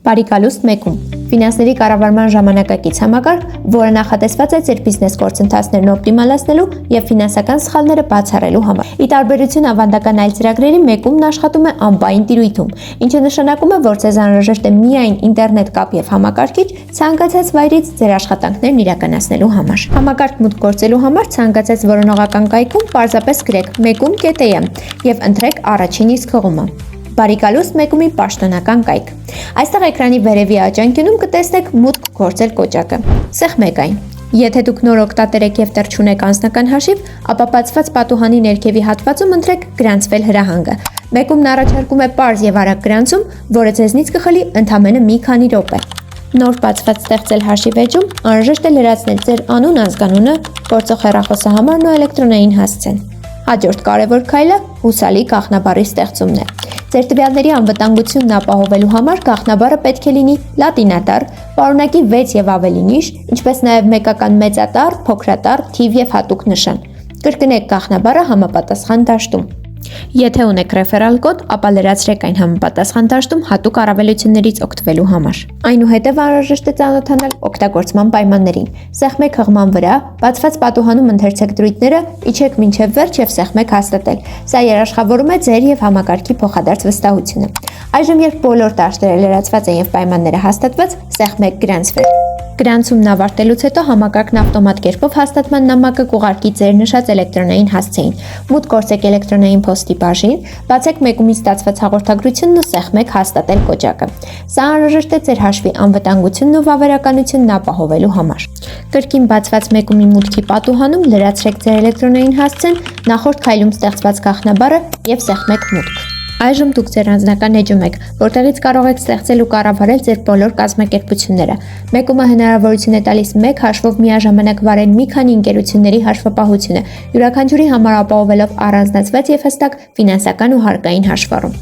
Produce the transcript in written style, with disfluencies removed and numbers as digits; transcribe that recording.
Բարիկալուստ մեկում ֆինանսների կառավարման ժամանակակից համակարգ, որը նախատեսված է ձեր բիզնես գործընթացներն օպտիմալացնելու եւ ֆինանսական սխալները բացառելու համար։ Ի տարբերություն ավանդական այլ ծրագրերի, մեկումն աշխատում է անպային տիրույթում, ինչը նշանակում է, որ ձեզ անհրաժեշտ է միայն ինտերնետ կապ եւ համակարգիչ ցանկացած վայրից ձեր աշխատանքներն իրականացնելու համար։ Համակարգ մուտք գործելու համար ցանկացած որոնողական կայքում պարզապես գրեք mecum.am եւ ընտրեք առաջին իսկ հղումը։ Բարիկալուստ մեկումի պաշտոնական կայք։ Այստեղ էկրանի վերևի աճանկյունում կտեսնեք մուտք գործել կոճակը։ Սեղ մեկային։ Եթե դուք նոր օգտատեր եք եւ դեռ չունեք անձնական հաշիվ, ապա բացված պատուհանի ներքևի հատվածում ընտրեք գրանցվել հրահանգը։ Մեկումն առաջարկում է պարզ եւ արագ գրանցում, որը ձեզնից կխլի ընդամենը մի քանի րոպե։ Նոր բացված ստեղծել հաշիվ էջում անհրաժեշտ է լրացնել ձեր անուն, ազգանունը, գործող հեռախոսահամարն ու էլեկտրոնային հասցեն։ Հաջորդ կարևոր քայլը հուսալի գաղտնաբառի ստեղծումն է։ Ձեր տվյալների անվտանգությունն ապահովելու համար գաղտնաբառը պետք է լինի լատինատառ, պարունակի 6 եւ ավելի նիշ, ինչպես նաեւ մեկական մեծատառ, փոքրատառ, թիվ եւ հատուկ նշան։ Կրկնեք գաղտնաբառը համապատասխան դաշտում։ Եթե ունեք ռեֆերալ կոդ, ապա լրացրեք այն համապատասխան դաշտում հատուկ առավելություններից օգտվելու համար։ Այնուհետև անհրաժեշտ է ծանոթանալ օգտագործման պայմաններին։ Սեղ 1 հղման վրա բացված պատուհանում ընթերցեք դրույթները, իջեք մինչև վերջ եւ սեղ 1 հաստատել։ Սա երաշխավորում է ձեր եւ համակարգի փոխադարձ վստահությունը։ Այժմ երբ բոլոր դաշտերը լրացված են եւ պայմանները հաստատված, սեղ 1 գրանցվել։ Գրանցումն ավարտելուց հետո համակարգն ավտոմատ կերպով հաստատման նամակը կուղարկի ձեր նշած էլեկտրոնային հասցեին։ Մուտք գործեք էլեկտրոնային փոստի բաժին, բացեք մեկումից ստացված հաղորդագրությունն ու սեղ 1 հաստատել կոճակը։ Սա անհրաժեշտ է ձեր հաշվի անվտանգությունն ու վավերականությունն ապահովելու համար։ Կրկին բացված մեկումի մուտքի պատուհանում լրացրեք ձեր էլեկտրոնային հասցեն, նախորդ քայլում ստեղծված գաղտնաբառը եւ սեղ 1 մուտք։ Այժմ դուք ձեր անձնական էջում եք, որտեղից կարող եք ստեղծել ու կառավարել ձեր բոլոր կազմակերպությունները։ Մեկումը հնարավորություն է տալիս մեկ հաշվով միաժամանակ վարել մի քանի ընկերությունների հաշվապահությունը, յուրաքանչյուրի համար ապահովելով առանձնացված եւ հստակ ֆինանսական ու հարկային հաշվառում։